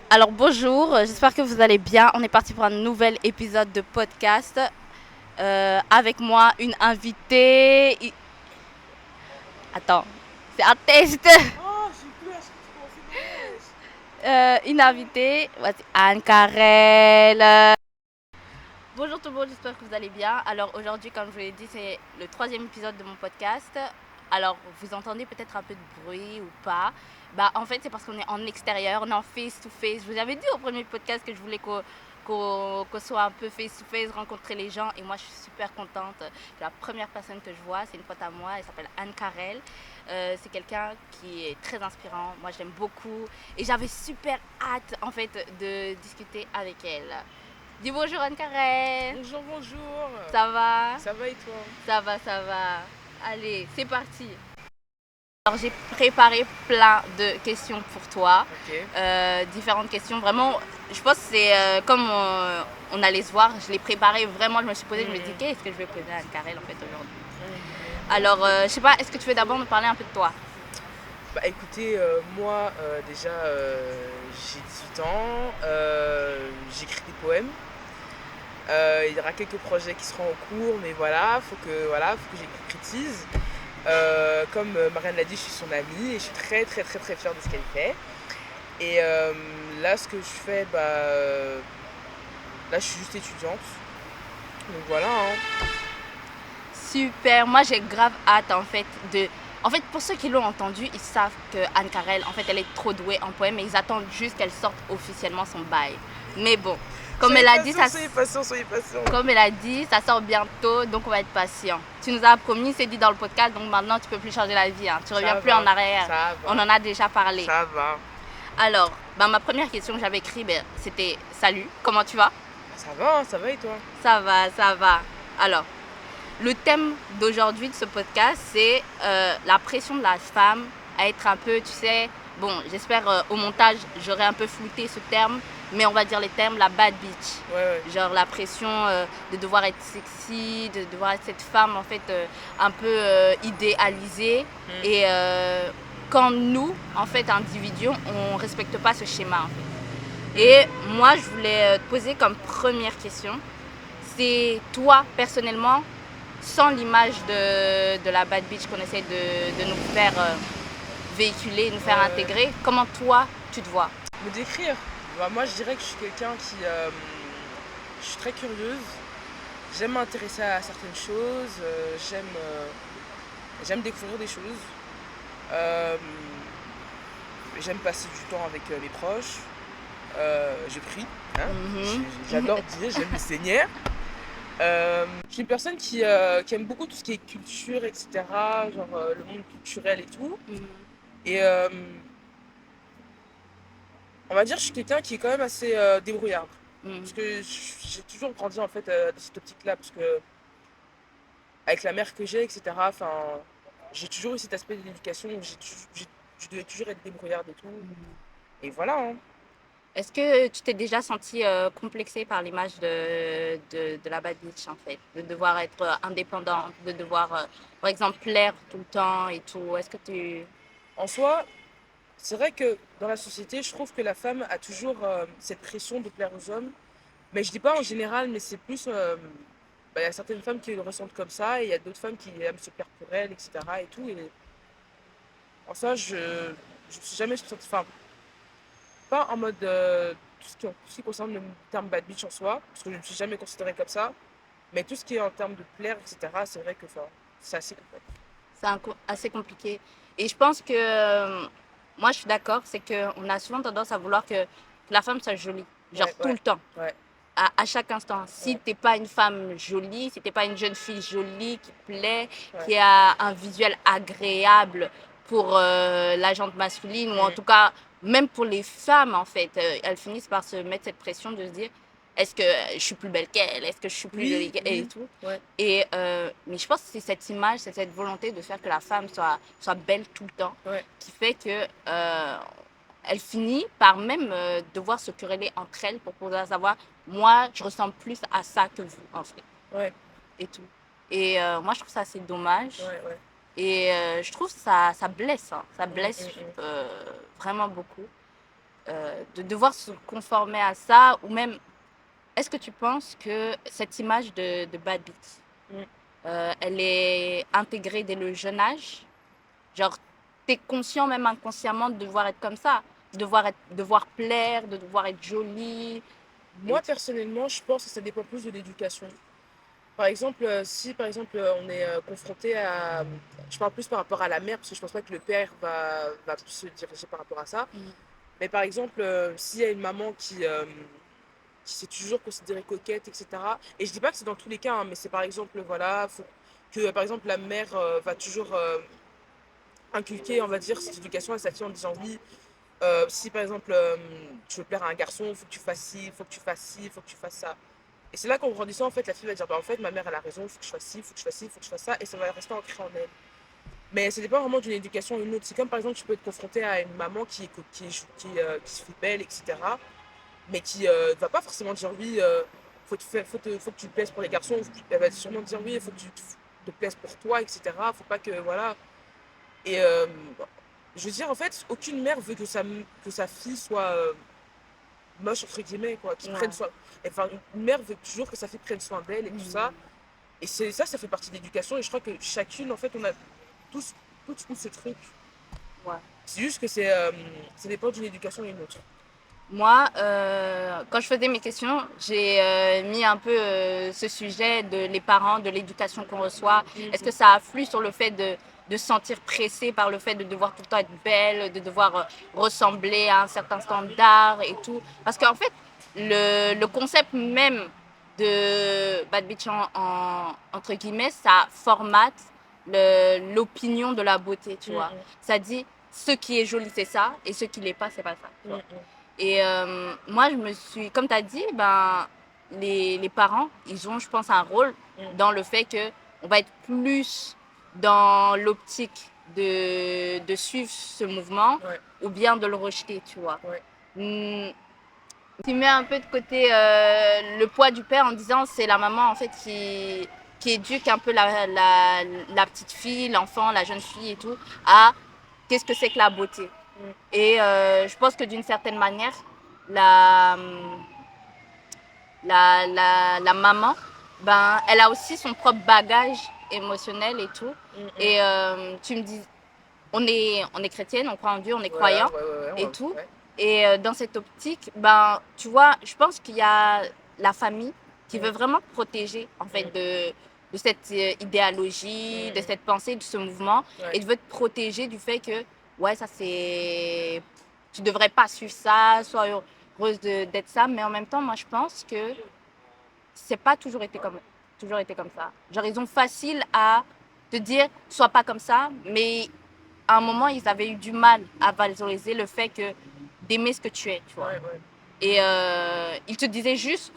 Alors bonjour, j'espère que vous allez bien. On est parti pour un nouvel épisode de podcast. Avec moi, une invitée. Attends, c'est un test. Oh, j'ai plus à commencer mon wesh. Une invitée, voici Anne-Carel. Bonjour tout le monde, j'espère que vous allez bien. Alors aujourd'hui, comme je vous l'ai dit, c'est le troisième épisode de mon podcast. Alors vous entendez peut-être un peu de bruit ou pas. Bah en fait c'est parce qu'on est en extérieur, on est en face to face. Je vous avais dit au premier podcast que je voulais qu'on soit un peu face to face, rencontrer les gens. Et moi je suis super contente. La première personne que je vois, c'est une pote à moi, elle s'appelle Anne Carel. C'est quelqu'un qui est très inspirant. Moi je l'aime beaucoup. Et j'avais super hâte en fait de discuter avec elle. Dis bonjour Anne-Carré. Bonjour, bonjour. Ça va? Ça va et toi? Ça va, ça va. Allez, c'est parti. Alors j'ai préparé plein de questions pour toi. Ok. Différentes questions. Vraiment, je pense que c'est comme on allait se voir, je l'ai préparé vraiment. Je me suis posée, je me dis qu'est-ce que je vais poser à Anne-Carrel en fait aujourd'hui. Alors, je sais pas, est-ce que tu veux d'abord me parler un peu de toi? Bah écoutez, moi déjà j'ai 18 ans, j'écris des poèmes. Il y aura quelques projets qui seront en cours, mais faut que j'ai comme Marianne l'a dit, je suis son amie et je suis très très très très fière de ce qu'elle fait. Et là, ce que je fais, là je suis juste étudiante. Donc voilà, hein. Super, moi j'ai grave hâte en fait de... En fait, pour ceux qui l'ont entendu, ils savent que Anne Carrel, en fait, elle est trop douée en poème et ils attendent juste qu'elle sorte officiellement son bail. Mais bon, comme Soyez elle a dit, patient, soyez patient, soyez patient. comme elle a dit, ça sort bientôt, donc on va être patient. Tu nous as promis, c'est dit dans le podcast, donc maintenant tu peux plus changer la vie. Hein. Tu reviens Ça plus va, en arrière. ça On va, en a déjà parlé. ça va. Alors, ma première question que j'avais écrite, c'était salut, comment tu vas? Ça va et toi? Ça va, ça va. Alors, le thème d'aujourd'hui de ce podcast, c'est la pression de la femme à être un peu, tu sais, bon, j'espère au montage, j'aurais un peu flouté ce terme, mais on va dire les termes, la bad bitch. Ouais. Genre la pression de devoir être sexy, de devoir être cette femme en fait un peu idéalisée. Et quand nous, en fait, individus, on respecte pas ce schéma en fait. Et moi, je voulais te poser comme première question, c'est toi personnellement, sans l'image de la bad bitch qu'on essaie de nous faire véhiculer, nous faire intégrer, comment toi tu te vois? Me décrire? Bah, moi, je dirais que je suis quelqu'un qui. Je suis très curieuse. J'aime m'intéresser à certaines choses. J'aime découvrir des choses. Euh, J'aime passer du temps avec mes proches. Je prie. Hein. J'adore dire, j'aime le Seigneur. Je suis une personne qui aime beaucoup tout ce qui est culture, etc. Genre le monde culturel et tout. Et on va dire, je suis quelqu'un qui est quand même assez débrouillard. Parce que j'ai toujours grandi en fait dans cette optique-là. Parce que avec la mère que j'ai, etc., enfin, j'ai toujours eu cet aspect de l'éducation où je devais toujours être débrouillarde et tout. Et voilà, hein. Est-ce que tu t'es déjà senti complexée par l'image de la bad bitch en fait? De devoir être indépendante, de devoir, par exemple, plaire tout le temps et tout. Est-ce que tu... En soi, c'est vrai que dans la société, je trouve que la femme a toujours cette pression de plaire aux hommes. Mais je dis pas en général, mais c'est plus. Il y a certaines femmes qui le ressentent comme ça, et il y a d'autres femmes qui aiment se plaire pour elles, etc. Et tout. Et en soi, je ne suis jamais sentie. Enfin, pas en mode tout ce qui concerne le terme bad bitch en soi, parce que je ne me suis jamais considérée comme ça. Mais tout ce qui est en termes de plaire, etc., c'est vrai que enfin, c'est assez complexe. C'est assez compliqué. Et je pense que, moi je suis d'accord, c'est qu'on a souvent tendance à vouloir que la femme soit jolie, genre Ouais, tout ouais, le temps. ouais, À chaque instant. Si ouais, t'es pas une femme jolie, si t'es pas une jeune fille jolie qui plaît, ouais. qui a un visuel agréable pour la gente masculine, ou en Mm. tout cas, même pour les femmes, en fait, elles finissent par se mettre cette pression de se dire, est-ce que je suis plus belle qu'elle? Est-ce que je suis plus jolie Oui, qu'elle? Et oui, tout. ouais. Et, mais je pense que c'est cette image, c'est cette volonté de faire que la femme soit belle tout le temps, Ouais. qui fait que elle finit par même devoir se quereller entre elles pour pouvoir savoir, moi, je ressemble plus à ça que vous, en fait, Ouais, et tout. Et moi, je trouve ça assez dommage. ouais, ouais. Et je trouve ça blesse, hein. Ça Mm, blesse mm, mm. vraiment beaucoup. de devoir se conformer à ça, ou même, est-ce que tu penses que cette image de bad bitch, Mm. elle est intégrée dès le jeune âge? Genre, t'es conscient même inconsciemment de devoir être comme ça, devoir plaire, de devoir être jolie. Et Moi, personnellement, je pense que ça dépend plus de l'éducation. Par exemple, si par exemple on est confronté à. Je parle plus par rapport à la mère, parce que je pense pas que le père va plus se diriger par rapport à ça. Mm. Mais par exemple, s'il y a une maman qui s'est toujours considérée coquette, etc. Et je dis pas que c'est dans tous les cas, hein, mais c'est par exemple, voilà, faut que par exemple la mère va toujours inculquer, on va dire, cette éducation à sa fille en disant oui, si par exemple tu veux plaire à un garçon, il faut que tu fasses ci, il faut que tu fasses ci, il faut que tu fasses ça. Et c'est là qu'en grandissant, en fait, la fille va dire, bah, en fait, ma mère, elle a raison, il faut que je fasse ci, il faut que je fasse ci, il faut que je fasse ça, et ça va rester ancré en elle. Mais ça dépend vraiment d'une éducation à une autre. C'est comme, par exemple, tu peux être confronté à une maman qui se fait belle, etc., mais qui ne va pas forcément dire, oui, faut que tu te plaises pour les garçons. Elle va sûrement dire, oui, il faut que tu te plaises pour toi, etc. Faut pas que, voilà. Et je veux dire, en fait, aucune mère veut que sa fille soit moche, entre guillemets, quoi, qui prenne Ouais. soin. Enfin, une mère veut toujours que sa fille prenne soin d'elle et tout ça. Mhm. Et c'est ça, ça fait partie de l'éducation. Et je crois que chacune, en fait, on a tous, tous eu ce truc. Ouais. C'est juste que ça dépend d'une éducation à une autre. Moi, quand je faisais mes questions, j'ai mis un peu ce sujet de les parents, de l'éducation qu'on reçoit. Est-ce que ça afflue sur le fait de se sentir pressé par le fait de devoir tout le temps être belle, de devoir ressembler à un certain standard et tout? Parce qu'en fait, le concept même de bad bitch entre guillemets, ça formate l'opinion de la beauté, tu vois. Ça dit ce qui est joli, c'est ça, et ce qui l'est pas, c'est pas ça. Tu vois. Et moi, je me suis, comme tu as dit, ben, les parents, ils ont, je pense, un rôle dans le fait qu'on va être plus dans l'optique de suivre ce mouvement Ouais, ou bien de le rejeter, tu vois. ouais. Tu mets un peu de côté le poids du père en disant c'est la maman en fait qui éduque un peu la petite fille, l'enfant, la jeune fille et tout à qu'est-ce que c'est que la beauté. Et je pense que d'une certaine manière, la, la maman, ben, elle a aussi son propre bagage émotionnel et tout. Et tu me dis, on est chrétienne, on croit en Dieu, on est Voilà, croyant ouais, ouais, ouais, et tout. ouais. Et dans cette optique, ben, tu vois, je pense qu'il y a la famille qui veut vraiment te protéger en fait de cette idéologie, de cette pensée, de ce mouvement, Ouais. et de veut te protéger du fait que, ouais, ça c'est. Tu devrais pas suivre ça, sois heureuse d'être ça, mais en même temps, moi je pense que c'est pas toujours été comme ça. Genre, ils ont facile à te dire, sois pas comme ça, mais à un moment, ils avaient eu du mal à valoriser le fait que d'aimer ce que tu es, tu vois. Ouais, ouais. Et ils te disaient juste,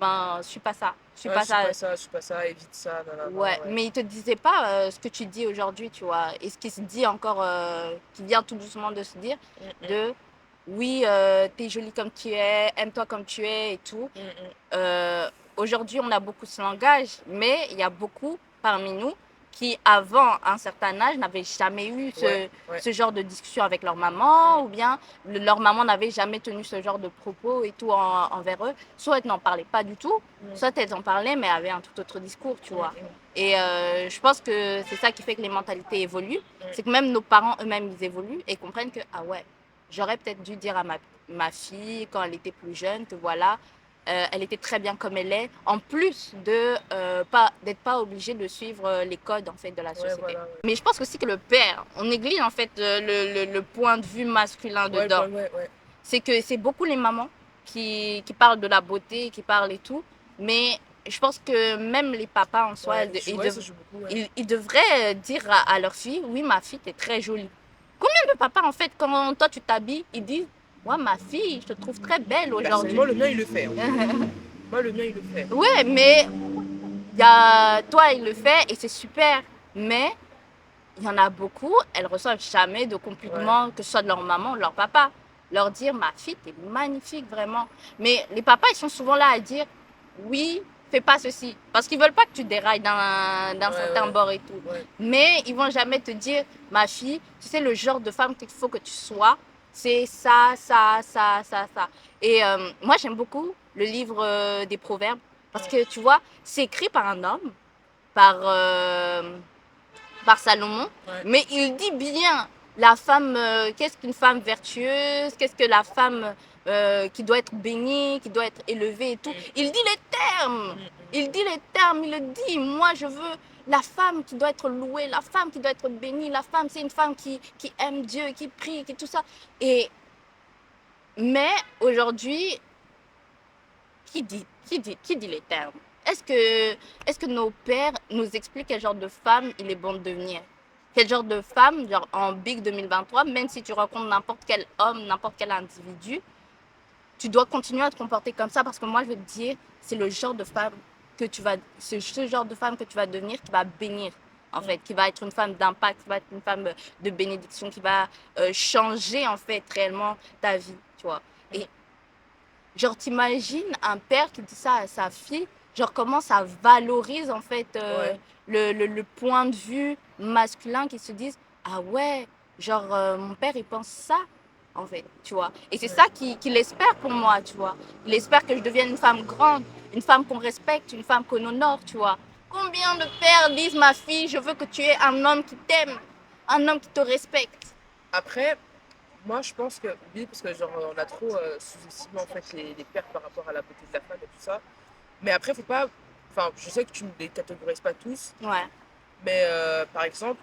ben, je suis pas ça, je suis Ouais, je pas suis ça. pas ça, je suis pas ça, évite ça, nanana, Ouais, ouais. mais ils te disaient pas ce que tu dis aujourd'hui, tu vois. Et ce qui se dit encore, qui vient tout doucement de se dire, de oui, t'es jolie comme tu es, aime-toi comme tu es et tout. Aujourd'hui, on a beaucoup ce langage, mais il y a beaucoup parmi nous qui, avant un certain âge, n'avaient jamais eu Ouais, ouais. ce genre de discussion avec leur maman, ou bien leur maman n'avait jamais tenu ce genre de propos et tout envers eux. Soit elles n'en parlaient pas du tout, soit elles en parlaient, mais avaient un tout autre discours, tu vois. Et je pense que c'est ça qui fait que les mentalités évoluent. C'est que même nos parents eux-mêmes, ils évoluent et comprennent que, ah ouais, j'aurais peut-être dû dire à ma fille, quand elle était plus jeune, que voilà, elle était très bien comme elle est, en plus de d'être pas obligée de suivre les codes en fait de la Ouais, société. voilà, ouais. Mais je pense aussi que le père, on néglige en fait le point de vue masculin Ouais, dedans. ouais, ouais. C'est que c'est beaucoup les mamans qui parlent de la beauté, qui parlent et tout, mais je pense que même les papas en soi, Ouais, ouais, ça joue beaucoup, ouais. ils devraient dire à leur fille, oui, ma fille, t'es très jolie. Combien de papas en fait, quand toi tu t'habilles, ils disent, ouais, ma fille, je te trouve très belle aujourd'hui. Personnellement, le mien, il le fait, hein. Moi, le mien, il le fait. Ouais, mais y a, toi, il le fait et c'est super. Mais il y en a beaucoup, elles reçoivent jamais de Ouais. compliments, que ce soit de leur maman ou de leur papa. Leur dire, ma fille, t'es magnifique, vraiment. Mais les papas, ils sont souvent là à dire, oui, fais pas ceci. Parce qu'ils veulent pas que tu dérailles d'un Ouais, certain ouais. bord et tout. Ouais. Mais ils vont jamais te dire, ma fille, tu sais, le genre de femme qu'il faut que tu sois, c'est ça, ça, ça, ça, ça. Et moi, j'aime beaucoup le livre des Proverbes parce que, tu vois, c'est écrit par un homme, par, par Salomon, Ouais. mais il dit bien la femme, qu'est-ce qu'une femme vertueuse, qu'est-ce que la femme qui doit être bénie, qui doit être élevée et tout. Il dit les termes, il dit les termes, il le dit. Moi, je veux la femme qui doit être louée, la femme qui doit être bénie, la femme, c'est une femme qui aime Dieu, qui prie, qui tout ça. Et, mais aujourd'hui, qui dit les termes? Est-ce que nos pères nous expliquent quel genre de femme il est bon de devenir? Quel genre de femme, genre en Big 2023, même si tu rencontres n'importe quel homme, n'importe quel individu, tu dois continuer à te comporter comme ça parce que moi, je vais te dire, c'est le genre de femme c'est ce genre de femme que tu vas devenir qui va bénir, en fait, qui va être une femme d'impact, qui va être une femme de bénédiction, qui va changer, en fait, réellement ta vie, tu vois. Et genre, t'imagines un père qui dit ça à sa fille, genre comment ça valorise en fait Ouais. le point de vue masculin qui se disent ah ouais, genre mon père il pense ça en fait, tu vois. Et c'est Ouais. ça qu'il espère pour moi, tu vois. Il espère que je devienne une femme grande, une femme qu'on respecte, une femme qu'on honore, tu vois. Combien de pères disent ma fille, je veux que tu aies un homme qui t'aime, un homme qui te respecte. Après, moi, je pense que oui, parce que genre, on a trop sous-estimé en fait les pères par rapport à la beauté de la femme et tout ça. Mais après, faut pas. Enfin, je sais que tu ne les catégorises pas tous, Ouais. mais par exemple,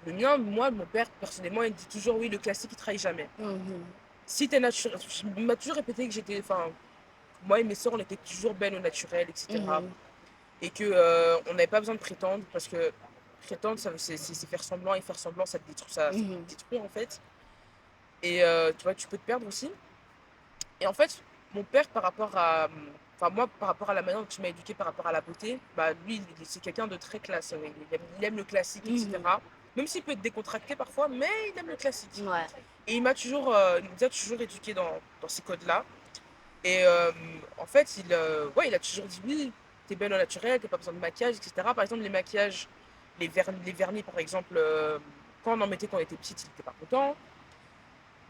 le mien, moi, mon père, personnellement, il me dit toujours oui, le classique, il trahit jamais. Mhm. Si t'es naturel, il m'a toujours répété que j'étais. Enfin, moi et mes soeurs, on était toujours belles au naturel, etc. Mhm. Et que on n'avait pas besoin de prétendre, parce que prétendre, c'est faire semblant, et faire semblant, ça te détruit, ça te Mhm. détruit en fait. Et tu vois, tu peux te perdre aussi. Et en fait, mon père, par rapport à. Enfin, moi, par rapport à la manière dont tu m'as éduqué par rapport à la beauté, bah, lui, c'est quelqu'un de très classe. Il aime le classique, Mhm. etc. Même s'il peut être décontracté parfois, mais il aime le classique. Ouais. Et il nous a toujours éduqués dans ces codes-là. Et en fait, ouais, il a toujours dit oui, t'es belle au naturel, t'as pas besoin de maquillage, etc. Par exemple, les maquillages, les vernis, par exemple, quand on en mettait quand on était petite, il était pas content.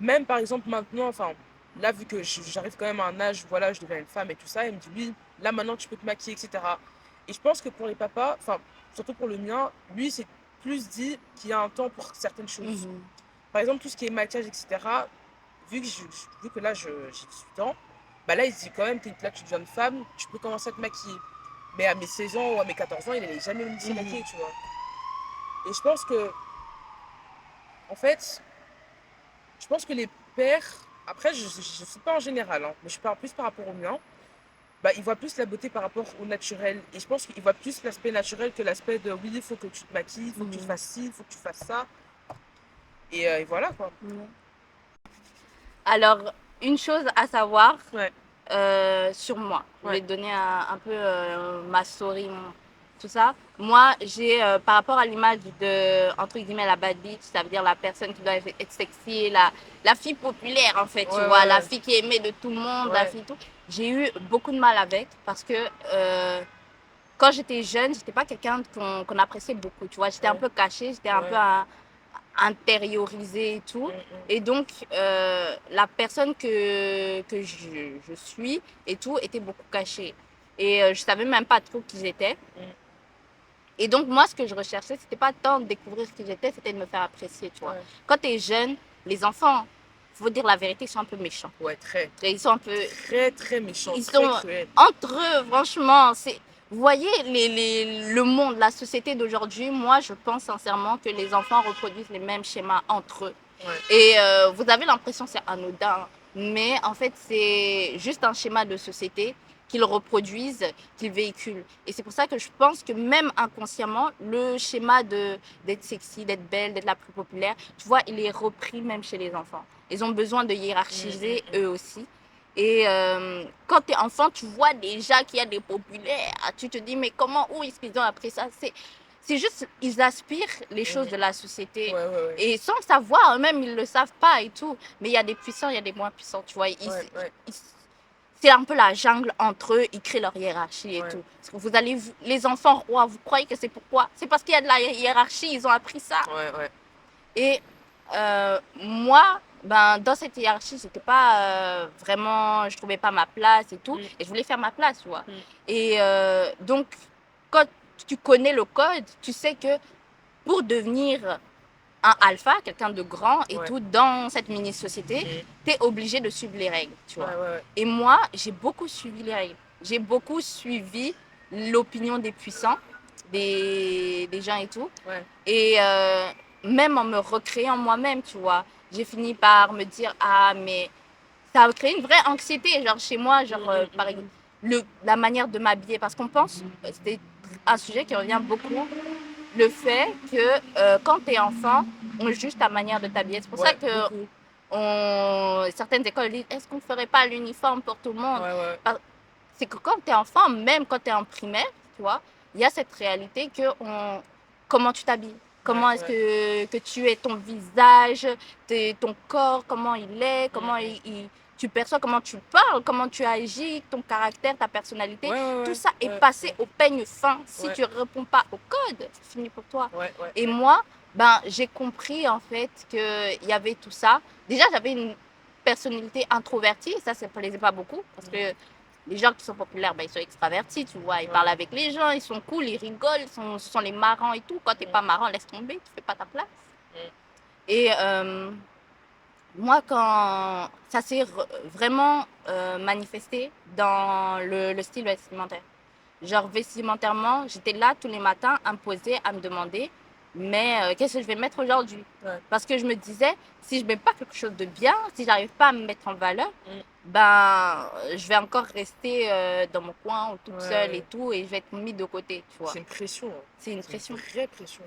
Même par exemple maintenant, enfin, là, vu que j'arrive quand même à un âge, voilà, je deviens une femme et tout ça, il me dit oui, là maintenant tu peux te maquiller, etc. Et je pense que pour les papas, enfin, surtout pour le mien, lui, c'est plus dit qu'il y a un temps pour certaines choses. Mhm. Par exemple, tout ce qui est maquillage, etc., vu que là, j'ai 18 ans, bah là, il se dit quand même, là, tu deviens une femme, tu peux commencer à te maquiller. Mais à mes 16 ans ou à mes 14 ans, il n'allait jamais me laisser Mhm. maquiller, tu vois. Et en fait, je pense que les pères, après, je ne sais pas en général, hein, mais je parle plus par rapport au mien, bah, ils voient plus la beauté par rapport au naturel. Et je pense qu'ils voient plus l'aspect naturel que l'aspect de oui, il faut que tu te maquilles, il faut que tu Mhm. fasses ci, il faut que tu fasses ça. Et voilà, quoi. Mhm. Alors, une chose à savoir Ouais, sur moi, je vais ouais, te donner un peu ma story, tout ça. Moi, j'ai, par rapport à l'image de, entre guillemets, la bad bitch, ça veut dire la personne qui doit être sexy, la fille populaire, en fait, ouais, tu vois, la ouais, fille qui est aimée de tout le monde, la ouais, fille tout. J'ai eu beaucoup de mal avec parce que quand j'étais jeune, j'étais pas quelqu'un qu'on appréciait beaucoup, tu vois. J'étais un ouais, peu cachée, j'étais un peu ouais, intériorisée et tout. Et donc, la personne que je suis et tout était beaucoup cachée. Et je savais même pas trop qui j'étais. mm, Et donc, moi, ce que je recherchais, c'était pas tant de découvrir qui j'étais, c'était de me faire apprécier, tu vois. ouais, Quand tu es jeune, les enfants, faut dire la vérité, ils sont un peu méchants. ouais, très, Ils sont un peu, très, très méchant, ils très sont cruel. entre eux, franchement. Vous voyez le monde, la société d'aujourd'hui, moi, je pense sincèrement que les enfants reproduisent les mêmes schémas entre eux. Ouais, Et vous avez l'impression que c'est anodin, mais en fait, c'est juste un schéma de société qu'ils reproduisent, qu'ils véhiculent. Et c'est pour ça que je pense que même inconsciemment, le schéma d'être sexy, d'être belle, d'être la plus populaire, tu vois, il est repris même chez les enfants. Ils ont besoin de hiérarchiser eux aussi. Et quand tu es enfant, tu vois déjà qu'il y a des populaires. Tu te dis, mais comment, où est-ce qu'ils ont appris ça? C'est juste, ils aspirent les choses de la société. ouais, ouais, ouais, Et sans le savoir, eux-mêmes, ils ne le savent pas et tout. Mais il y a des puissants, il y a des moins puissants, tu vois. ouais, ouais, Ils- c'est un peu la jungle entre eux, ils créent leur hiérarchie et ouais, tout. Parce que vous allez, les enfants rois, vous croyez que c'est pourquoi? C'est parce qu'il y a de la hiérarchie, ils ont appris ça. ouais, ouais, Et Moi, ben, dans cette hiérarchie, j'étais pas vraiment, je trouvais pas ma place et tout, Mm. et je voulais faire ma place, tu vois. Mm. Et donc, quand tu connais le code, tu sais que pour devenir un alpha, quelqu'un de grand et Ouais. tout, dans cette mini-société, Mm. tu es obligé de suivre les règles, tu vois. Ouais. Et moi, j'ai beaucoup suivi les règles. J'ai beaucoup suivi l'opinion des puissants, des gens et tout. Ouais. Et même en me recréant moi-même, tu vois, j'ai fini par me dire, ah, mais ça a créé une vraie anxiété, genre chez moi, genre, par exemple, la manière de m'habiller. Parce qu'on pense, c'était un sujet qui revient beaucoup, le fait que quand tu es enfant, on juge ta manière de t'habiller. C'est pour ça Ouais, que beaucoup. certaines écoles disent, est-ce qu'on ne ferait pas l'uniforme pour tout le monde? Ouais. C'est que quand tu es enfant, même quand tu es en primaire, tu vois, il y a cette réalité que comment tu t'habilles, comment est-ce Ouais. que tu es, ton visage, ton corps, comment il est, comment Mm. tu perçois, comment tu parles, comment tu agis, ton caractère, ta personnalité. Tout ça est passé au peigne fin. Si Ouais. tu ne réponds pas au code, c'est fini pour toi. Ouais. Et moi, ben, j'ai compris en fait qu'il y avait tout ça. Déjà, j'avais une personnalité introvertie, et ça ne plaisait pas beaucoup parce que les gens qui sont populaires, ben, ils sont extravertis, tu vois. Ils parlent avec les gens, ils sont cool, ils rigolent, ce sont les marrants et tout. Quand tu n'es pas marrant, laisse tomber, tu fais pas ta place. Et moi, quand ça s'est vraiment manifesté dans le style vestimentaire. Genre, vestimentairement, j'étais là tous les matins à me poser, à me demander, mais qu'est-ce que je vais mettre aujourd'hui? Ouais. Parce que je me disais, si je ne mets pas quelque chose de bien, si j'arrive pas à me mettre en valeur, Mm. ben, je vais encore rester dans mon coin ou toute seule et Ouais. tout, et je vais être mise de côté, tu vois. C'est une pression. Hein. C'est une C'est pression. une vraie pression.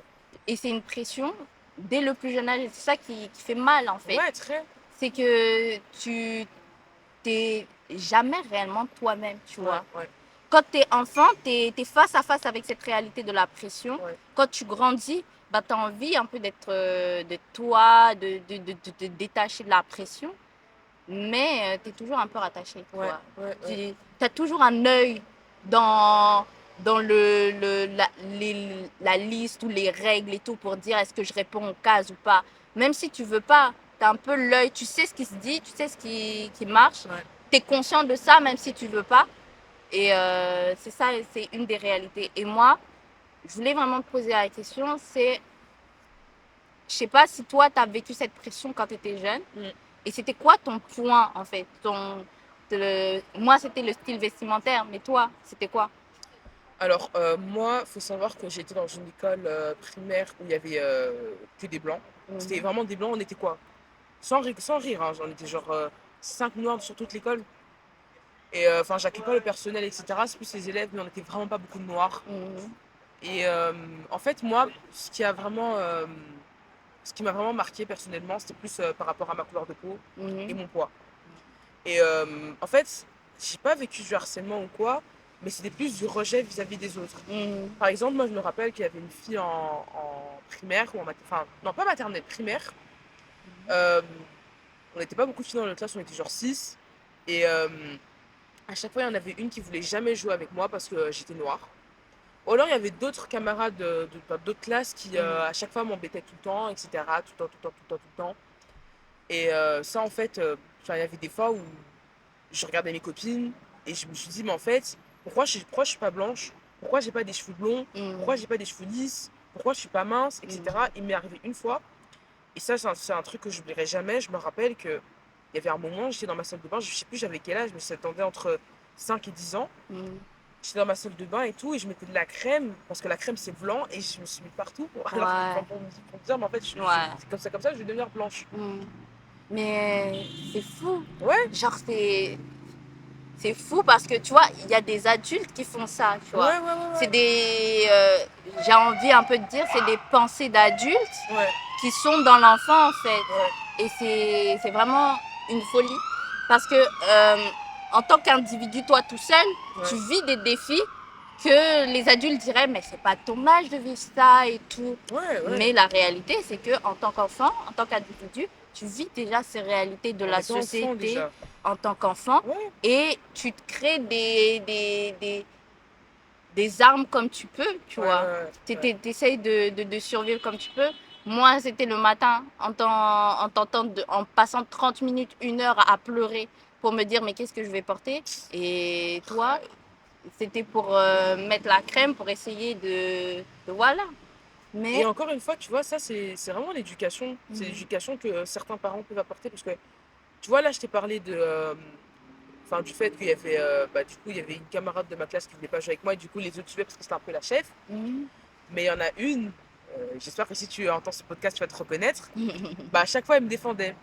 Et c'est une pression dès le plus jeune âge, et c'est ça qui fait mal, en fait. Ouais, très. C'est que tu t'es jamais réellement toi-même, tu vois. Ouais. Quand tu es enfant, tu es face à face avec cette réalité de la pression. Ouais. Quand tu grandis, bah, tu as envie un peu d'être de toi, de te détacher de la pression, mais tu es toujours un peu rattaché, tu Ouais. vois. Ouais. Tu as toujours un œil dans, dans la liste ou les règles et tout pour dire est-ce que je réponds aux cases ou pas. Même si tu veux pas, tu as un peu l'œil, tu sais ce qui se dit, tu sais ce qui marche. Ouais. Tu es conscient de ça même si tu veux pas. Et c'est ça, c'est une des réalités. Et moi, je voulais vraiment te poser la question, c'est, je sais pas si toi, tu as vécu cette pression quand tu étais jeune. Mm. Et c'était quoi ton point, en fait moi, c'était le style vestimentaire, mais toi, c'était quoi? Alors, moi, il faut savoir que j'étais dans une école primaire où il y avait que des blancs. C'était vraiment des blancs, on était quoi? Sans rire, hein, j'en étais genre 5 noirs sur toute l'école. Et enfin, j'accuse pas le personnel, etc. C'est plus les élèves, mais on était vraiment pas beaucoup de noirs. Et en fait, moi, ce qui m'a vraiment marqué personnellement, c'était plus par rapport à ma couleur de peau et mon poids. Et en fait, j'ai pas vécu du harcèlement ou quoi, mais c'était plus du rejet vis-à-vis des autres. Par exemple, moi, je me rappelle qu'il y avait une fille en primaire, ou enfin, non, pas maternelle, primaire. Euh, on n'était pas beaucoup de filles dans notre classe, on était genre 6. Et à chaque fois, il y en avait une qui voulait jamais jouer avec moi parce que j'étais noire. Ou alors, il y avait d'autres camarades d'autres classes qui, à chaque fois, m'embêtaient tout le temps, etc. Tout le temps, tout le temps, tout le temps, tout le temps. Et ça, en fait, enfin, il y avait des fois où je regardais mes copines et je me suis dit, mais en fait, pourquoi je suis pas blanche? Pourquoi j'ai pas des cheveux blonds? Pourquoi j'ai pas des cheveux lisses? Pourquoi je suis pas mince? Etc. Il m'est arrivé une fois, et ça, c'est un truc que je n'oublierai jamais. Je me rappelle qu'il y avait un moment, j'étais dans ma salle de bain, je sais plus j'avais quel âge, mais ça attendait entre 5 et 10 ans. J'étais dans ma salle de bain et tout, et je mettais de la crème, parce que la crème c'est blanc, et je me suis mis partout alors, pour me dire, mais en fait, c'est comme ça, je vais devenir blanche. Mais c'est fou. Ouais, Genre, c'est fou parce que tu vois, il y a des adultes qui font ça, tu vois. C'est des. J'ai envie un peu de dire, c'est des pensées d'adultes ouais, qui sont dans l'enfant en fait. ouais. Et c'est vraiment une folie. Parce que en tant qu'individu, toi tout seul, tu vis des défis que les adultes diraient, mais c'est pas ton âge de vivre ça et tout. Mais la réalité, c'est que en tant qu'enfant, en tant qu'individu, tu vis déjà ces réalités de la société en tant qu'enfant et tu te crées des armes comme tu peux, tu vois. Tu essayes de survivre comme tu peux. Moi, c'était le matin, en passant 30 minutes, 1 heure à pleurer pour me dire, mais qu'est-ce que je vais porter? Et toi, c'était pour mettre la crème, pour essayer voilà. Et Mais, encore une fois, tu vois, ça, c'est vraiment l'éducation. C'est Mhm. l'éducation que certains parents peuvent apporter. Parce que, tu vois, là, je t'ai parlé enfin, du fait qu'il y avait, du coup, il y avait une camarade de ma classe qui voulait pas jouer avec moi. Et du coup, les autres suivaient parce que c'était un peu la chef. Mhm. Mais il y en a une, j'espère que si tu entends ce podcast, tu vas te reconnaître. Bah, à chaque fois, elle me défendait.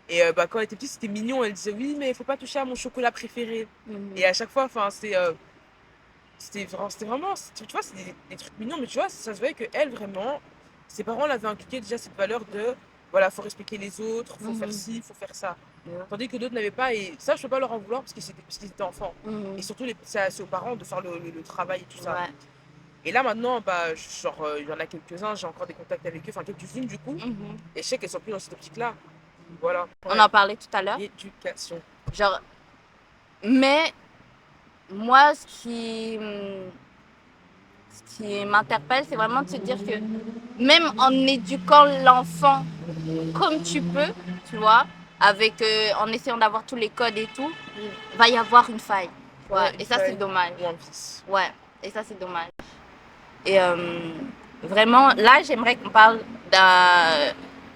Et quand elle était petite, c'était mignon. Elle disait, oui, mais il faut pas toucher à mon chocolat préféré. Et Mhm. à chaque fois, enfin, c'était vraiment, tu vois, c'est des trucs mignons, mais tu vois, ça se voyait que elle, vraiment, ses parents l'avaient inculqué déjà cette valeur de, voilà, faut respecter les autres, faut faire Mhm. ci, faut faire ça. Ouais. Tandis que d'autres n'avaient pas, et ça, je peux pas leur en vouloir parce qu'ils étaient enfants. Et Mhm. surtout, c'est aux parents de faire le travail et tout ça. Ouais. Et là, maintenant, bah, genre, il y en a quelques-uns, j'ai encore des contacts avec eux, enfin, quelques-unes du coup, Mhm. et je sais qu'elles sont plus dans cette optique-là. Voilà. On Ouais. en parlait tout à l'heure. L'éducation. Genre, mais moi, ce qui m'interpelle, c'est vraiment de se dire que même en éduquant l'enfant comme tu peux, tu vois, en essayant d'avoir tous les codes et tout, il va y avoir une faille. Tu vois, Ouais, une et ça, c'est faille dommage. ou un vice. Ouais, et ça, c'est dommage. Et vraiment, là, j'aimerais qu'on parle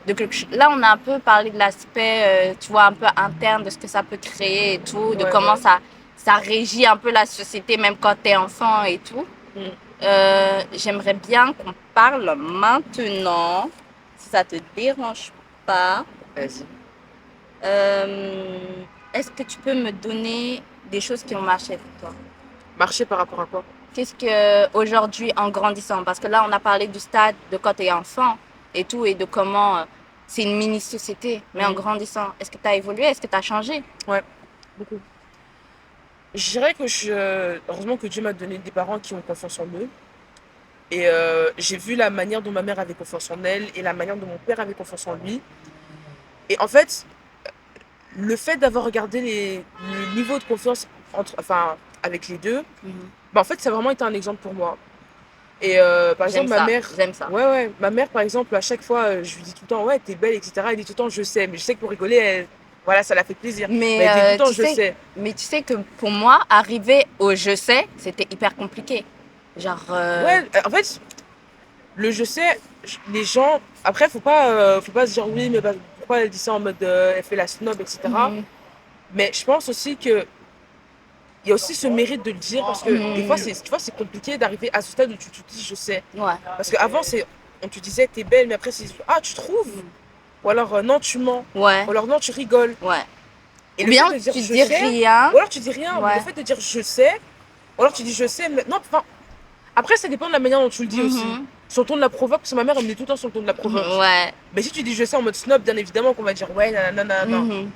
de quelque chose. Là, on a un peu parlé de l'aspect, tu vois, un peu interne, de ce que ça peut créer et tout, de Ouais, comment ouais. ça régit un peu la société, même quand t'es enfant et tout. Mm. J'aimerais bien qu'on parle maintenant, si ça te dérange pas. Vas-y. Euh, Est-ce que tu peux me donner des choses qui ont marché pour toi? Marcher par rapport à quoi? Qu'est-ce que aujourd'hui en grandissant, parce que là on a parlé du stade de quand tu es enfant et tout, et de comment c'est une mini-société, mais en Mm. grandissant, est-ce que tu as évolué? Est-ce que tu as changé? Ouais, beaucoup. Je dirais que heureusement que Dieu m'a donné des parents qui ont confiance en eux. Et j'ai vu la manière dont ma mère avait confiance en elle et la manière dont mon père avait confiance en lui. Et en fait, le fait d'avoir regardé le niveau de confiance enfin, avec les deux, Mhm. bah en fait, ça a vraiment été un exemple pour moi. Et par J'aime exemple, ma ça, mère, j'aime ça. ouais, ouais, ma mère, par exemple, à chaque fois, je lui dis tout le temps, ouais, t'es belle, etc. Elle dit tout le temps, je sais. Mais je sais que pour rigoler, voilà, ça la fait plaisir. Mais elle dit tout le temps, je sais. Mais tu sais que pour moi, arriver au je sais, c'était hyper compliqué. Genre, Ouais, en fait, le je sais, les gens. Après, faut pas se dire oui, mais pourquoi elle dit ça en mode elle fait la snob, etc. mhm, Mais je pense aussi que il y a aussi ce mérite de le dire parce que des fois, mhm, tu vois, c'est compliqué d'arriver à ce stade où tu te dis je sais. ouais, Parce qu'avant, on te disait t'es belle, mais après, c'est ah, tu trouves? mhm, Ou alors non, tu mens. ouais, Ou alors non, tu rigoles. ouais. Et Ou le fait bien de dire tu je dis sais, rien, ou alors tu dis rien, mais le ouais. fait de dire je sais, ou alors tu dis je sais, mais non, enfin, après, ça dépend de la manière dont tu le dis aussi. Mhm, Sur le ton de la provoque, parce que ma mère, elle me dit tout le temps sur le ton de la provoque. ouais. Mais si tu dis je sais en mode snob, bien évidemment qu'on va dire ouais, nanana, nanana. Mhm.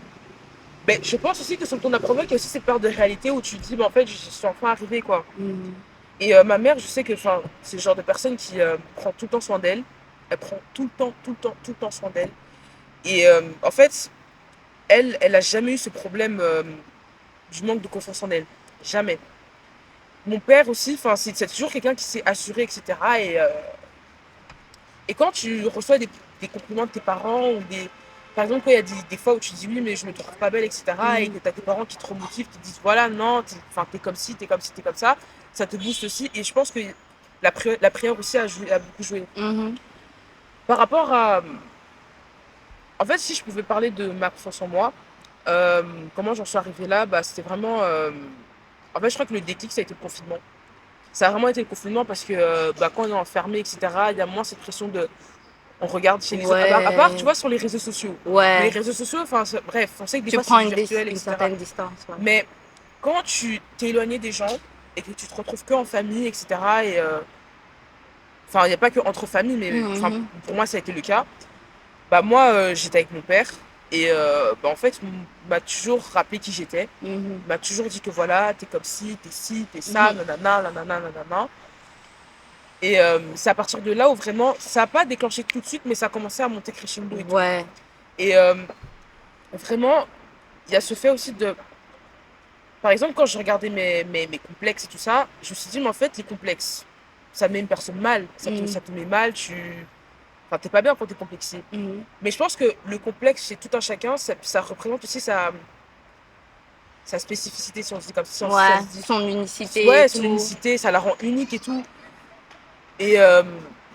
Mais je pense aussi que sur le ton de la provoque, il y a aussi cette part de réalité où tu te dis, bah, en fait, je suis enfin arrivée, quoi. Mhm. Et ma mère, je sais que c'est le genre de personne qui prend tout le temps soin d'elle. Elle prend tout le temps, tout le temps, tout le temps soin d'elle. Et en fait, elle a jamais eu ce problème du manque de confiance en elle. Jamais. Mon père aussi, enfin, c'est toujours quelqu'un qui s'est assuré, etc. Et quand tu reçois des compliments de tes parents, ou par exemple, quand il y a des fois où tu dis oui, mais je me trouve pas belle, etc., et Mhm. que tu as tes parents qui te remotivent, qui te disent voilà, non, t'es comme ci, t'es comme ci, t'es comme ça te booste aussi. Et je pense que la prière aussi a beaucoup joué. Mhm. Par rapport à. En fait, si je pouvais parler de ma confiance en moi, euh, comment j'en suis arrivée là, bah, c'était vraiment. En fait, je crois que le déclic, ça a été le confinement. Ça a vraiment été le confinement parce que bah, quand on est enfermé, etc., il y a moins cette pression de on regarde chez les autres. À part, tu Ouais, vois, sur les réseaux sociaux. Mais les ouais. réseaux sociaux, enfin, bref, on sait que des Tu fois c'est prends du virtuel, une etc. certaine distance, ouais. Mais quand tu t'es éloigné des gens et que tu te retrouves que en famille, etc. Et enfin, il n'y a pas que entre familles, mais enfin, Mhm. pour moi, ça a été le cas. Bah, moi, j'étais avec mon père et bah, en fait, il m'a toujours rappelé qui j'étais. Mhm. Il m'a toujours dit que voilà, t'es comme ci, t'es ça, Mhm. nanana, nanana, nanana. Et c'est à partir de là où vraiment, ça n'a pas déclenché tout de suite, mais ça a commencé à monter crescendo et tout. Ouais. Et vraiment, il y a ce fait aussi de. Par exemple, quand je regardais mes complexes et tout ça, je me suis dit, mais en fait, les complexes, ça met une personne mal. Ça Mhm. te met mal, Enfin, t'es pas bien quand t'es complexé. Mhm. Mais je pense que le complexe chez tout un chacun, ça représente aussi sa spécificité, si on se dit comme ça Ouais, se dit. son unicité et Ouais, son tout. unicité, ça la rend unique et tout. Et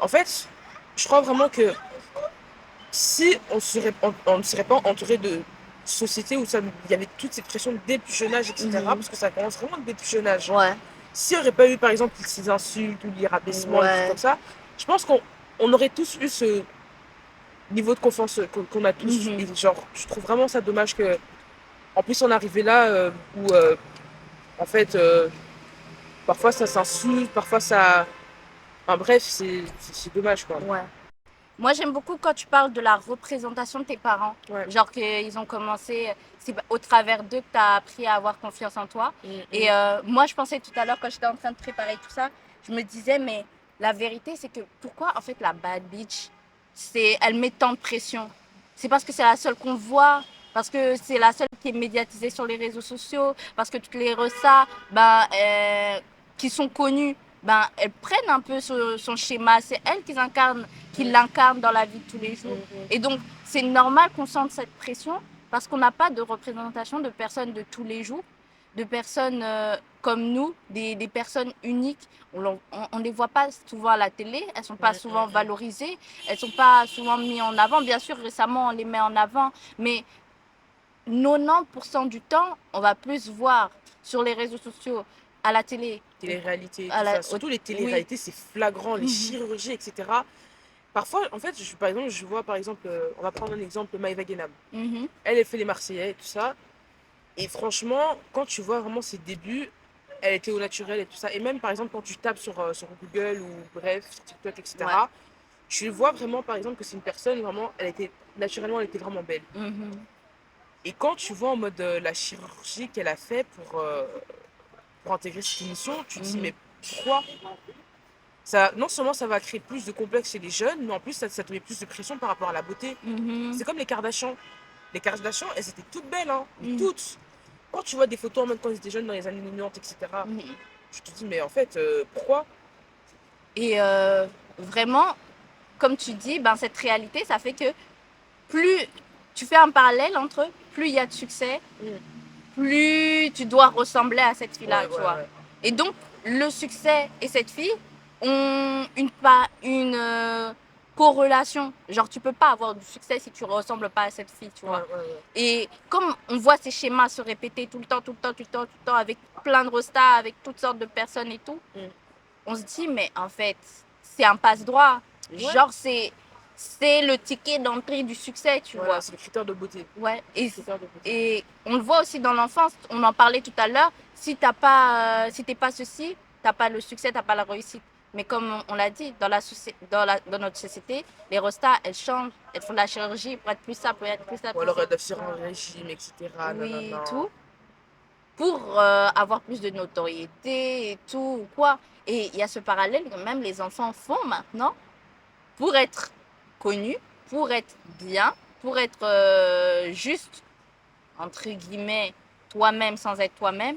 en fait, je crois vraiment que si on ne serait pas entouré de sociétés où il y avait toute cette pression dès le plus jeune âge, etc., Mhm. parce que ça commence vraiment dès le plus jeune âge. Ouais, S'il n'y aurait pas eu, par exemple, ces insultes ou les rabaissements, les trucs ouais. comme ça, je pense qu'on aurait tous eu ce niveau de confiance qu'on a tous. Mhm. Et genre, je trouve vraiment ça dommage que, en plus, on est arrivé là où, en fait, parfois ça s'insulte, parfois ça. Enfin bref, c'est dommage, quoi. Ouais. Moi, j'aime beaucoup quand tu parles de la représentation de tes parents. Ouais. Genre qu'ils ont commencé, c'est au travers d'eux que tu as appris à avoir confiance en toi. Et moi, je pensais tout à l'heure, quand j'étais en train de préparer tout ça, je me disais, mais la vérité, c'est que pourquoi, en fait, la bad bitch, elle met tant de pression? C'est parce que c'est la seule qu'on voit, parce que c'est la seule qui est médiatisée sur les réseaux sociaux, parce que toutes les ressas, qui sont connues, elles prennent un peu son schéma. C'est elles qui l'incarnent dans la vie de tous les jours. Et donc, c'est normal qu'on sente cette pression parce qu'on n'a pas de représentation de personnes de tous les jours, de personnes comme nous, des personnes uniques. On ne les voit pas souvent à la télé, elles ne sont pas souvent valorisées, elles ne sont pas souvent mises en avant. Bien sûr, récemment, on les met en avant, mais 90% du temps, on va plus voir sur les réseaux sociaux, à la télé. Télé-réalité et tout ça. Surtout les Oui. télé-réalités, c'est flagrant, les chirurgies, etc. Parfois, en fait, par exemple, je vois, par exemple, on va prendre un exemple, Maïva Guénam. Elle fait les Marseillais et tout ça. Et franchement, quand tu vois vraiment ses débuts, elle était au naturel et tout ça. Et même, par exemple, quand tu tapes sur Google ou bref, sur TikTok, etc., Ouais. tu vois vraiment, par exemple, que c'est une personne, vraiment, naturellement, elle était vraiment belle. Et quand tu vois en mode la chirurgie qu'elle a fait pour intégrer cette émission, tu te dis, mais pourquoi ça, non seulement ça va créer plus de complexes chez les jeunes, mais en plus ça te met plus de pression par rapport à la beauté. C'est comme les Kardashians. Les Kardashians, elles étaient toutes belles, hein, mais toutes. Quand tu vois des photos en mode quand ils étaient jeunes dans les années 90, etc., tu te dis, mais en fait, pourquoi? Et vraiment, comme tu dis, cette réalité, ça fait que plus tu fais un parallèle entre eux, plus il y a de succès, plus tu dois ressembler à cette fille-là, Ouais, tu ouais, vois. ouais. Et donc, le succès et cette fille ont une corrélation. Genre, tu peux pas avoir du succès si tu ressembles pas à cette fille, tu Ouais, vois. ouais, ouais. Et comme on voit ces schémas se répéter tout le temps, tout le temps, tout le temps, tout le temps, avec plein de restats, avec toutes sortes de personnes et tout, on se dit, mais en fait, c'est un passe-droit. Ouais. Genre, c'est le ticket d'entrée du succès, tu Voilà, vois. c'est le critère de beauté. Ouais, Critère de beauté. et on le voit aussi dans l'enfance, on en parlait tout à l'heure, si t'es pas ceci, t'as pas le succès, t'as pas la réussite. Mais comme on l'a dit, dans notre société, les rostas, elles changent, elles font de la chirurgie pour être plus ça, pour être plus ça, Ou plus alors ça. elles doivent faire un régime, etc. Oui, Nanana. tout, pour avoir plus de notoriété et tout, ou quoi. Et il y a ce parallèle que même les enfants font maintenant pour être connus, pour être bien, pour être juste, entre guillemets, toi-même sans être toi-même,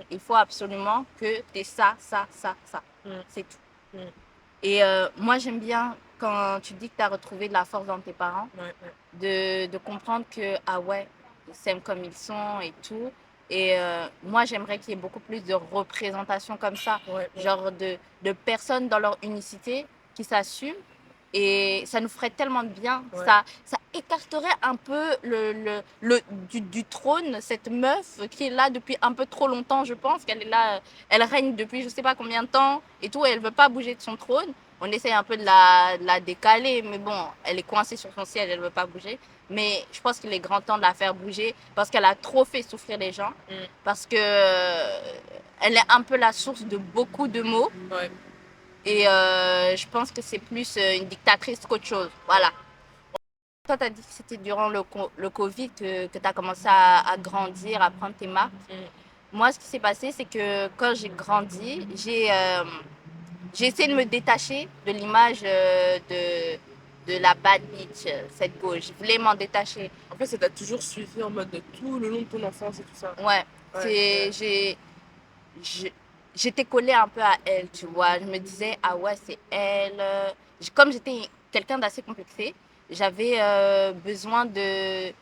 il faut absolument que tu aies ça, ça, ça, ça. C'est tout. Et moi, j'aime bien quand tu dis que tu as retrouvé de la force dans tes parents, Ouais, ouais. de comprendre que, ah ouais, ils s'aiment comme ils sont et tout. Et moi, j'aimerais qu'il y ait beaucoup plus de représentation comme ça, Ouais, ouais. genre de personnes dans leur unicité qui s'assument. Et ça nous ferait tellement de bien. Ouais. Ça écarterait un peu du trône, cette meuf qui est là depuis un peu trop longtemps, je pense, qu'elle est là, elle règne depuis je sais pas combien de temps et tout, et elle veut pas bouger de son trône. On essaie un peu de la décaler, mais bon, elle est coincée sur son siège, elle veut pas bouger. Mais je pense qu'il est grand temps de la faire bouger parce qu'elle a trop fait souffrir les gens, parce que elle est un peu la source de beaucoup de maux. Ouais. Et je pense que c'est plus une dictatrice qu'autre chose. Voilà. Toi, tu as dit que c'était durant le Covid que tu as commencé à grandir, à prendre tes marques. Moi, ce qui s'est passé, c'est que quand j'ai grandi, j'ai essayé de me détacher de l'image de la bad bitch, cette go. Je voulais m'en détacher. En fait, ça t'a toujours suivi en mode de tout le long de ton enfance et tout ça. Ouais. Ouais. J'étais collée un peu à elle, tu vois. Je me disais, ah ouais, c'est elle. Comme j'étais quelqu'un d'assez complexé. J'avais besoin de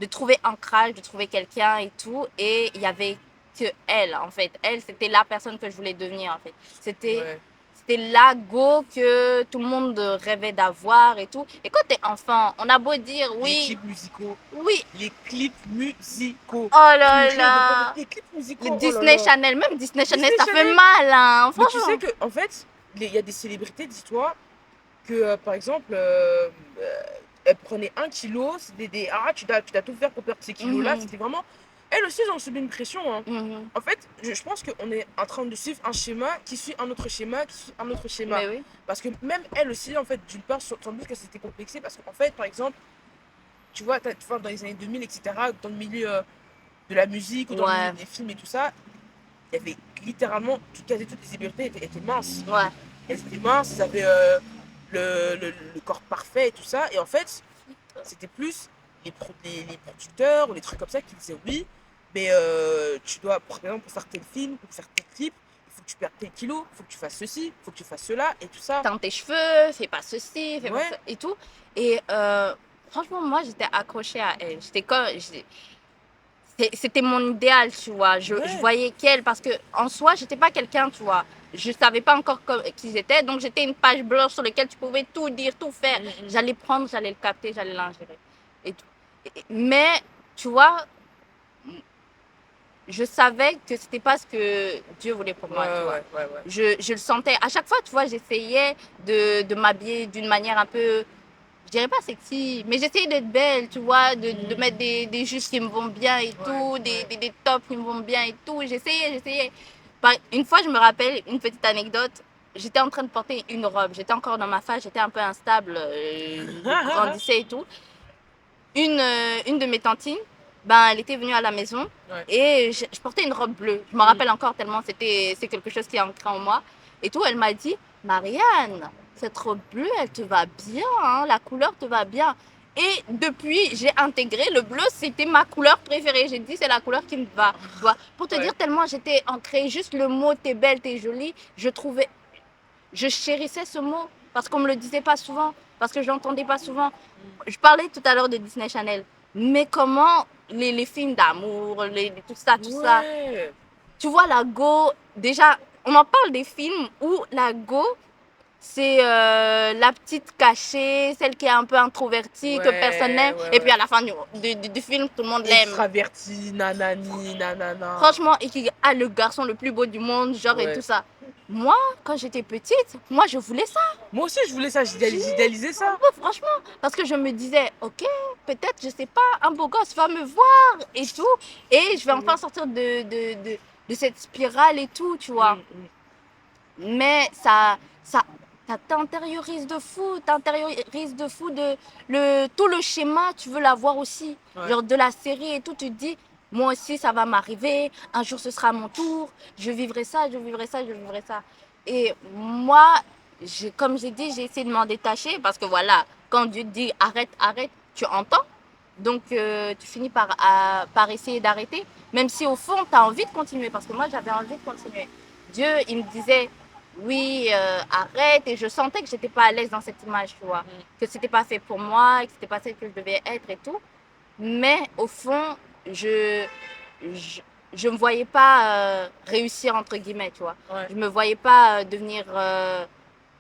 trouver ancrage, de trouver quelqu'un et tout. Et il y avait que elle, en fait. Elle, c'était la personne que je voulais devenir, en fait. C'était Ouais. c'était la go que tout le monde rêvait d'avoir et tout. Et quand t'es enfant, on a beau dire Les oui, clips musicaux. oui, Les clips musicaux. oh là Toujours de bonnes... là. Les clips Le musicaux, oh là Disney là. Channel, même Disney Channel, Disney ça fait Channel. mal, hein, Mais tu sais franchement. que, en fait, il y a des célébrités, dis-toi, que par exemple, elle prenait 1 kilo, c'était ah, tu dois tout faire pour perdre ces kilos-là. Mhm, C'était vraiment. Elle aussi, ils ont subi une pression, hein. mhm. En fait, je pense qu'on est en train de suivre un schéma qui suit un autre schéma, qui suit un autre schéma. Mais oui. Parce que même elle aussi, en fait, d'une part, sans doute qu'elle s'était complexée, parce qu'en fait, par exemple, tu vois, dans les années 2000, etc., dans le milieu de la musique ou dans le milieu Ouais, des films et tout ça, il y avait littéralement, quasi toutes les célébrités étaient minces. ouais. Elles étaient minces, elles avaient le corps parfait et tout ça. Et en fait, c'était plus les producteurs ou les trucs comme ça qui disaient oui, mais tu dois, par exemple, pour faire tel film, pour faire tel clip, il faut que tu perdes tel kilo, il faut que tu fasses ceci, il faut que tu fasses cela et tout ça. Teins tes cheveux, fais pas ceci, fais pas Ouais, ça et tout. Et franchement, moi, j'étais accrochée à elle. C'était mon idéal, tu vois. Je ouais. voyais qu'elle, parce que en soi, j'étais pas quelqu'un, tu vois. Je savais pas encore qui j'étais, donc j'étais une page blanche sur laquelle tu pouvais tout dire, tout faire. J'allais prendre, j'allais le capter, j'allais l'ingérer et tout. Mais, tu vois, je savais que c'était pas ce que Dieu voulait pour Ouais, moi, tu vois. ouais, ouais, ouais. Je le sentais. À chaque fois, tu vois, j'essayais de m'habiller d'une manière un peu, je dirais pas sexy, mais j'essayais d'être belle, tu vois, de mettre des jupes qui me vont bien et Ouais, tout, ouais. des tops qui me vont bien et tout. J'essayais. Une fois, je me rappelle, une petite anecdote, j'étais en train de porter une robe. J'étais encore dans ma phase, j'étais un peu instable, je grandissais et tout. Une de mes tantines, ben, elle était venue à la maison Ouais. et je portais une robe bleue. Je me rappelle encore tellement c'est quelque chose qui est ancré en moi. Et tout, elle m'a dit, Marianne, cette robe bleue, elle te va bien, hein, la couleur te va bien. Et depuis, j'ai intégré le bleu, c'était ma couleur préférée. J'ai dit, c'est la couleur qui me va. Tu vois. Pour te Ouais. dire, tellement j'étais ancrée, juste le mot, t'es belle, t'es jolie, je chérissais ce mot parce qu'on me le disait pas souvent, parce que je l'entendais pas souvent. Je parlais tout à l'heure de Disney Channel, mais comment les films d'amour, tout ça, Ouais. tu vois la go, déjà, on en parle des films où la go, c'est la petite cachée, celle qui est un peu introvertie, que personne Ouais, n'aime, ouais, et puis ouais. à la fin du film, tout le monde l'aime. Extraverti, nanani, nanana. Franchement, et qui a le garçon le plus beau du monde, genre et tout Ouais. ça. Moi, quand j'étais petite, moi je voulais ça. Moi aussi, je voulais ça, j'idéalisais ça. Ouais, franchement, parce que je me disais, ok, peut-être, je sais pas, un beau gosse va me voir et tout, et je vais enfin sortir de cette spirale et tout, tu vois. Mais ça t'intériorises de fou tout le schéma, tu veux l'avoir aussi. Ouais. Genre de la série et tout, tu te dis, moi aussi ça va m'arriver, un jour ce sera mon tour, je vivrai ça, je vivrai ça, je vivrai ça. Et moi, comme j'ai dit, j'ai essayé de m'en détacher parce que voilà, quand Dieu te dit arrête, arrête, tu entends. Donc tu finis par essayer d'arrêter, même si au fond tu as envie de continuer, parce que moi j'avais envie de continuer. Dieu, il me disait, oui, arrête, et je sentais que j'étais pas à l'aise dans cette image, tu vois, que c'était pas fait pour moi, que c'était pas celle que je devais être et tout. Mais au fond, je, je me voyais pas réussir entre guillemets, tu vois. Ouais. Je me voyais pas devenir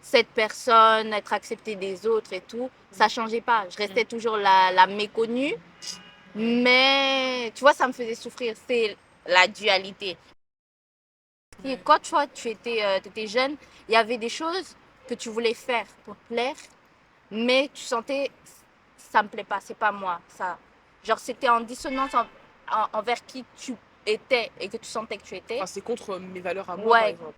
cette personne, être acceptée des autres et tout. Ça changeait pas. Je restais toujours la méconnue, mais tu vois, ça me faisait souffrir. C'est la dualité. Et quand tu étais jeune, il y avait des choses que tu voulais faire pour plaire, mais tu sentais, ça me plaît pas, c'est pas moi, ça. Genre, c'était en dissonance envers qui tu étais et que tu sentais que tu étais. Enfin, c'est contre mes valeurs à moi, par Ouais, exemple.